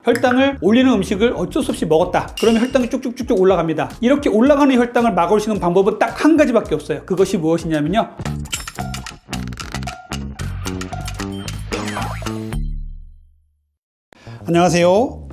혈당을 올리는 음식을 어쩔 수 없이 먹었다. 그러면 혈당이 쭉쭉쭉쭉 올라갑니다. 이렇게 올라가는 혈당을 막을 수 있는 방법은 딱 한 가지밖에 없어요. 그것이 무엇이냐면요. 안녕하세요.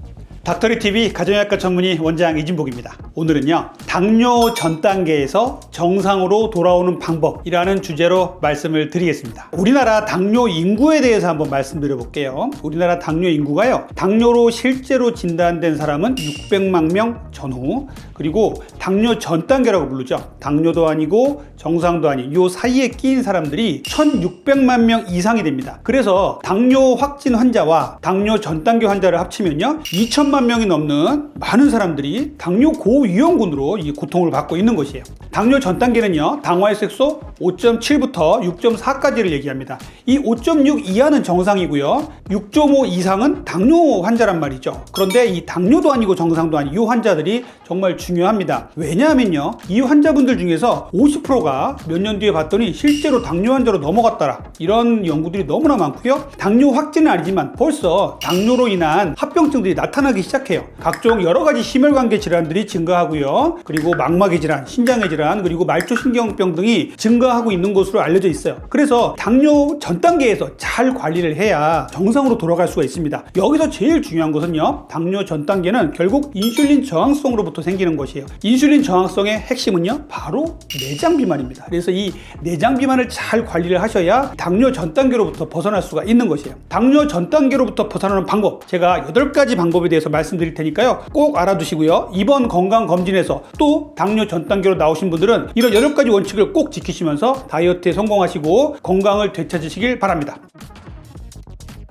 닥터리TV 가정의학과 전문의 원장 이진복입니다. 오늘은요, 당뇨 전 단계에서 정상으로 돌아오는 방법이라는 주제로 말씀을 드리겠습니다. 우리나라 당뇨 인구에 대해서 한번 말씀드려 볼게요. 우리나라 당뇨 인구가요, 당뇨로 실제로 진단된 사람은 600만 명 전후, 그리고 당뇨 전 단계라고 부르죠. 당뇨도 아니고 정상도 아닌 요 사이에 끼인 사람들이 1600만 명 이상이 됩니다. 그래서 당뇨 확진 환자와 당뇨 전 단계 환자를 합치면요, 2000만 명이 넘는 많은 사람들이 당뇨 고위험군으로 이 고통을 받고 있는 것이에요. 당뇨 전 단계는요, 당화혈색소 5.7부터 6.4까지를 얘기합니다. 이 5.6 이하는 정상이고요, 6.5 이상은 당뇨 환자란 말이죠. 그런데 이 당뇨도 아니고 정상도 아닌 이 환자들이 정말 중요합니다. 왜냐하면요, 이 환자분들 중에서 50%가 몇 년 뒤에 봤더니 실제로 당뇨 환자로 넘어갔더라, 이런 연구들이 너무나 많고요. 당뇨 확진은 아니지만 벌써 당뇨로 인한 합병증들이 나타나기 시작해요. 각종 여러 가지 심혈관계 질환들이 증가하고요, 그리고 망막의 질환, 신장의 질환, 그리고 말초신경병 등이 증가하고 있는 것으로 알려져 있어요. 그래서 당뇨 전 단계에서 잘 관리를 해야 정상으로 돌아갈 수가 있습니다. 여기서 제일 중요한 것은요, 당뇨 전 단계는 결국 인슐린 저항성으로부터 생기는 것이에요. 인슐린 저항성의 핵심은요, 바로 내장 비만입니다. 그래서 이 내장 비만을 잘 관리를 하셔야 당뇨 전 단계로부터 벗어날 수가 있는 것이에요. 당뇨 전 단계로부터 벗어나는 방법, 제가 8가지 방법에 대해서 말씀드릴 테니까요, 꼭 알아두시고요. 이번 건강검진에서 또 당뇨 전 단계로 나오신 분들은 이런 8가지 원칙을 꼭 지키시면서 다이어트에 성공하시고 건강을 되찾으시길 바랍니다.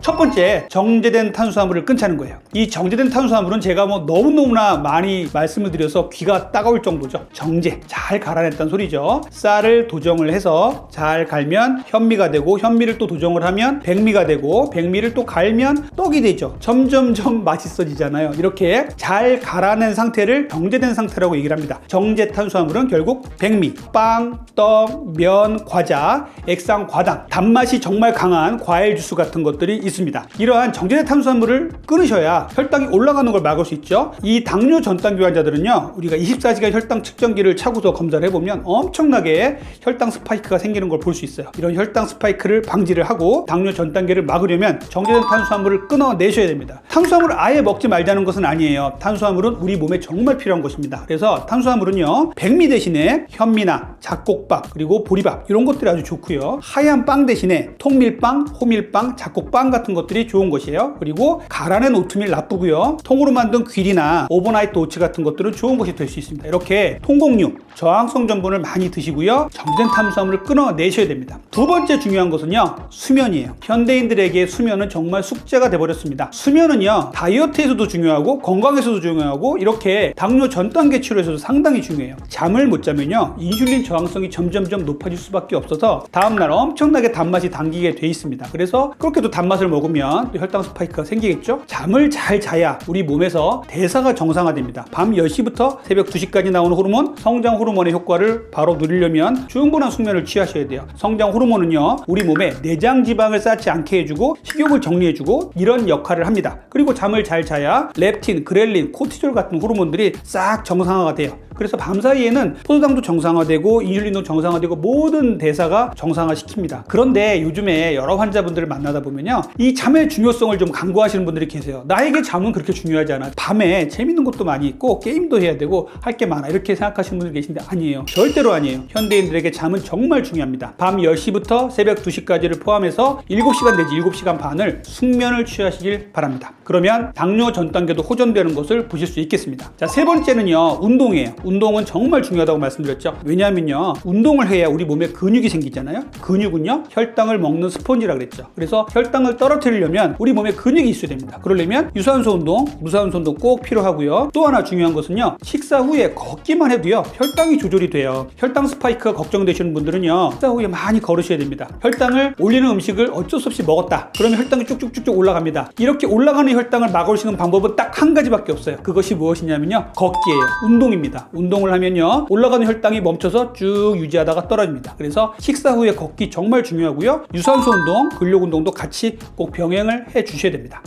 첫 번째, 정제된 탄수화물을 끊자는 거예요. 이 정제된 탄수화물은 제가 너무너무나 많이 말씀을 드려서 귀가 따가울 정도죠. 정제, 잘 갈아냈다는 소리죠. 쌀을 도정을 해서 잘 갈면 현미가 되고, 현미를 또 도정을 하면 백미가 되고, 백미를 또 갈면 떡이 되죠. 점점점 맛있어지잖아요. 이렇게 잘 갈아낸 상태를 정제된 상태라고 얘기를 합니다. 정제 탄수화물은 결국 백미, 빵, 떡, 면, 과자, 액상, 과당, 단맛이 정말 강한 과일 주스 같은 것들이 있습니다. 이러한 정제된 탄수화물을 끊으셔야 혈당이 올라가는 걸 막을 수 있죠. 이 당뇨 전 단계 환자들은요, 우리가 24시간 혈당 측정기를 차고서 검사를 해보면 엄청나게 혈당 스파이크가 생기는 걸 볼 수 있어요. 이런 혈당 스파이크를 방지를 하고 당뇨 전 단계를 막으려면 정제된 탄수화물을 끊어내셔야 됩니다. 탄수화물을 아예 먹지 말자는 것은 아니에요. 탄수화물은 우리 몸에 정말 필요한 것입니다. 그래서 탄수화물은요, 백미 대신에 현미나 잡곡밥, 그리고 보리밥, 이런 것들이 아주 좋고요. 하얀 빵 대신에 통밀빵, 호밀빵, 잡곡빵 같은 것들이 좋은 것이에요. 그리고 갈아낸 오트밀 나쁘고요. 통으로 만든 귀리나 오버나이트 오츠 같은 것들은 좋은 것이 될 수 있습니다. 이렇게 통곡류, 저항성 전분을 많이 드시고요, 정제된 탄수화물을 끊어내셔야 됩니다. 두 번째 중요한 것은요, 수면이에요. 현대인들에게 수면은 정말 숙제가 돼버렸습니다. 수면은요, 다이어트에서도 중요하고 건강에서도 중요하고 이렇게 당뇨 전 단계 치료에서도 상당히 중요해요. 잠을 못 자면요, 인슐린 저항성이 점점점 높아질 수밖에 없어서 다음날 엄청나게 단맛이 당기게 돼 있습니다. 그래서 그렇게도 단맛을 먹으면 또 혈당 스파이크가 생기겠죠. 잠을 잘 자야 우리 몸에서 대사가 정상화됩니다. 밤 10시부터 새벽 2시까지 나오는 호르몬, 성장 호르몬의 효과를 바로 누리려면 충분한 숙면을 취하셔야 돼요. 성장 호르몬은요, 우리 몸에 내장 지방을 쌓지 않게 해주고 식욕을 정리해주고 이런 역할을 합니다. 그리고 잠을 잘 자야 렙틴, 그렐린, 코티졸 같은 호르몬들이 싹 정상화가 돼요. 그래서 밤사이에는 포도당도 정상화되고 인슐린도 정상화되고 모든 대사가 정상화시킵니다. 그런데 요즘에 여러 환자분들을 만나다 보면요, 이 잠의 중요성을 좀 간과하시는 분들이 계세요. 나에게 잠은 그렇게 중요하지 않아. 밤에 재밌는 것도 많이 있고 게임도 해야 되고 할 게 많아, 이렇게 생각하시는 분들이 계신데 아니에요. 절대로 아니에요. 현대인들에게 잠은 정말 중요합니다. 밤 10시부터 새벽 2시까지를 포함해서 7시간 내지 7시간 반을 숙면을 취하시길 바랍니다. 그러면 당뇨 전 단계도 호전되는 것을 보실 수 있겠습니다. 자, 세 번째는요, 운동이에요. 운동은 정말 중요하다고 말씀드렸죠. 왜냐하면요, 운동을 해야 우리 몸에 근육이 생기잖아요. 근육은요, 혈당을 먹는 스펀지라 그랬죠. 그래서 혈당을 떨어뜨리려면 우리 몸에 근육이 있어야 됩니다. 그러려면 유산소 운동, 무산소 운동 꼭 필요하고요. 또 하나 중요한 것은요, 식사 후에 걷기만 해도요, 혈당이 조절이 돼요. 혈당 스파이크가 걱정되시는 분들은요, 식사 후에 많이 걸으셔야 됩니다. 혈당을 올리는 음식을 어쩔 수 없이 먹었다, 그러면 혈당이 쭉쭉쭉쭉 올라갑니다. 이렇게 올라가는 혈당을 막을 수 있는 방법은 딱 한 가지밖에 없어요. 그것이 무엇이냐면요, 걷기예요. 운동입니다. 운동을 하면요, 올라가는 혈당이 멈춰서 쭉 유지하다가 떨어집니다. 그래서 식사 후에 걷기 정말 중요하고요, 유산소 운동, 근력 운동도 같이 꼭 병행을 해 주셔야 됩니다.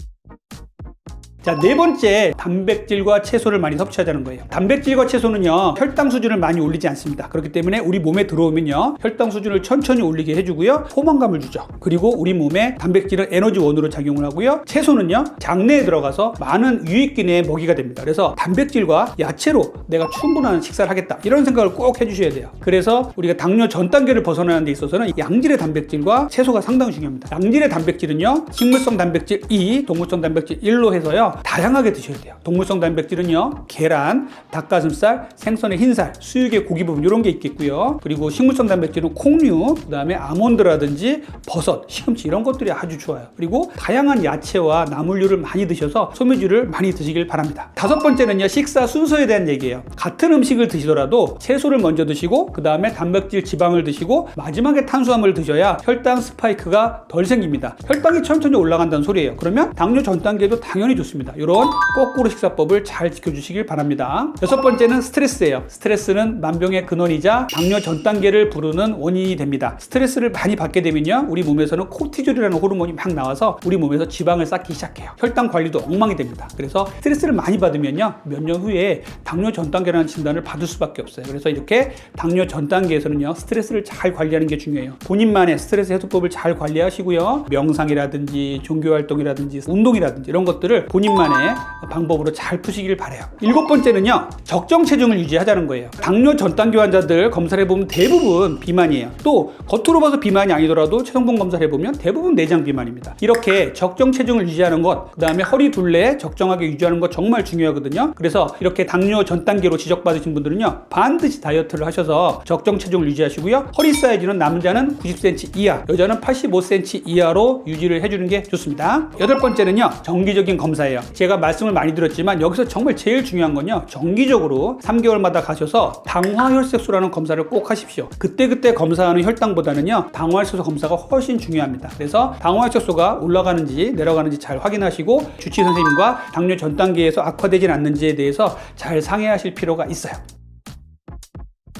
자, 네 번째, 단백질과 채소를 많이 섭취하자는 거예요. 단백질과 채소는요, 혈당 수준을 많이 올리지 않습니다. 그렇기 때문에 우리 몸에 들어오면요, 혈당 수준을 천천히 올리게 해주고요, 포만감을 주죠. 그리고 우리 몸에 단백질은 에너지원으로 작용을 하고요, 채소는요, 장내에 들어가서 많은 유익균의 먹이가 됩니다. 그래서 단백질과 야채로 내가 충분한 식사를 하겠다, 이런 생각을 꼭 해주셔야 돼요. 그래서 우리가 당뇨 전 단계를 벗어나는 데 있어서는 양질의 단백질과 채소가 상당히 중요합니다. 양질의 단백질은요, 식물성 단백질 2, 동물성 단백질 1로 해서요, 다양하게 드셔야 돼요. 동물성 단백질은요, 계란, 닭가슴살, 생선의 흰살, 수육의 고기 부분 이런 게 있겠고요. 그리고 식물성 단백질은 콩류, 그 다음에 아몬드라든지 버섯, 시금치 이런 것들이 아주 좋아요. 그리고 다양한 야채와 나물류를 많이 드셔서 소미류를 많이 드시길 바랍니다. 다섯 번째는요, 식사 순서에 대한 얘기예요. 같은 음식을 드시더라도 채소를 먼저 드시고 그 다음에 단백질, 지방을 드시고 마지막에 탄수화물을 드셔야 혈당 스파이크가 덜 생깁니다. 혈당이 천천히 올라간다는 소리예요. 그러면 당뇨 전 단계도 당연히 좋습니다. 이런 거꾸로 식사법을 잘 지켜주시길 바랍니다. 여섯 번째는 스트레스예요. 스트레스는 만병의 근원이자 당뇨 전 단계를 부르는 원인이 됩니다. 스트레스를 많이 받게 되면요, 우리 몸에서는 코티졸이라는 호르몬이 막 나와서 우리 몸에서 지방을 쌓기 시작해요. 혈당 관리도 엉망이 됩니다. 그래서 스트레스를 많이 받으면요, 몇 년 후에 당뇨 전 단계라는 진단을 받을 수밖에 없어요. 그래서 이렇게 당뇨 전 단계에서는요, 스트레스를 잘 관리하는 게 중요해요. 본인만의 스트레스 해소법을 잘 관리하시고요, 명상이라든지 종교활동이라든지 운동이라든지 이런 것들을 본인만의 방법으로 잘 푸시길 바라요. 일곱 번째는요, 적정 체중을 유지하자는 거예요. 당뇨 전 단계 환자들 검사를 해보면 대부분 비만이에요. 또 겉으로 봐서 비만이 아니더라도 체성분 검사를 해보면 대부분 내장 비만입니다. 이렇게 적정 체중을 유지하는 것, 그 다음에 허리 둘레 적정하게 유지하는 것 정말 중요하거든요. 그래서 이렇게 당뇨 전 단계로 지적받으신 분들은요, 반드시 다이어트를 하셔서 적정 체중을 유지하시고요, 허리 사이즈는 남자는 90cm 이하, 여자는 85cm 이하로 유지를 해주는 게 좋습니다. 여덟 번째는요, 정기적인 검사예요. 제가 말씀을 많이 드렸지만 여기서 정말 제일 중요한 건요, 정기적으로 3개월마다 가셔서 당화혈색소라는 검사를 꼭 하십시오. 그때그때 검사하는 혈당보다는요, 당화혈색소 검사가 훨씬 중요합니다. 그래서 당화혈색소가 올라가는지 내려가는지 잘 확인하시고 주치의 선생님과 당뇨 전 단계에서 악화되진 않는지에 대해서 잘 상의하실 필요가 있어요.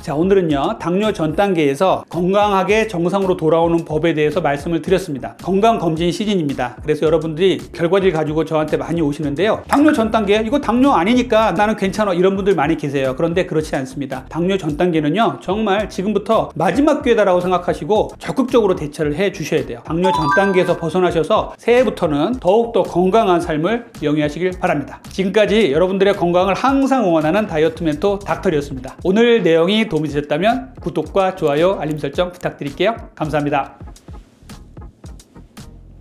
자, 오늘은요, 당뇨 전 단계에서 건강하게 정상으로 돌아오는 법에 대해서 말씀을 드렸습니다. 건강검진 시즌입니다. 그래서 여러분들이 결과지를 가지고 저한테 많이 오시는데요, 당뇨 전 단계, 이거 당뇨 아니니까 나는 괜찮아, 이런 분들 많이 계세요. 그런데 그렇지 않습니다. 당뇨 전 단계는요, 정말 지금부터 마지막 기회다라고 생각하시고 적극적으로 대처를 해 주셔야 돼요. 당뇨 전 단계에서 벗어나셔서 새해부터는 더욱더 건강한 삶을 영위하시길 바랍니다. 지금까지 여러분들의 건강을 항상 응원하는 다이어트 멘토 닥터리였습니다. 오늘 내용이 도움이 되셨다면 구독과 좋아요, 알림 설정 부탁드릴게요. 감사합니다.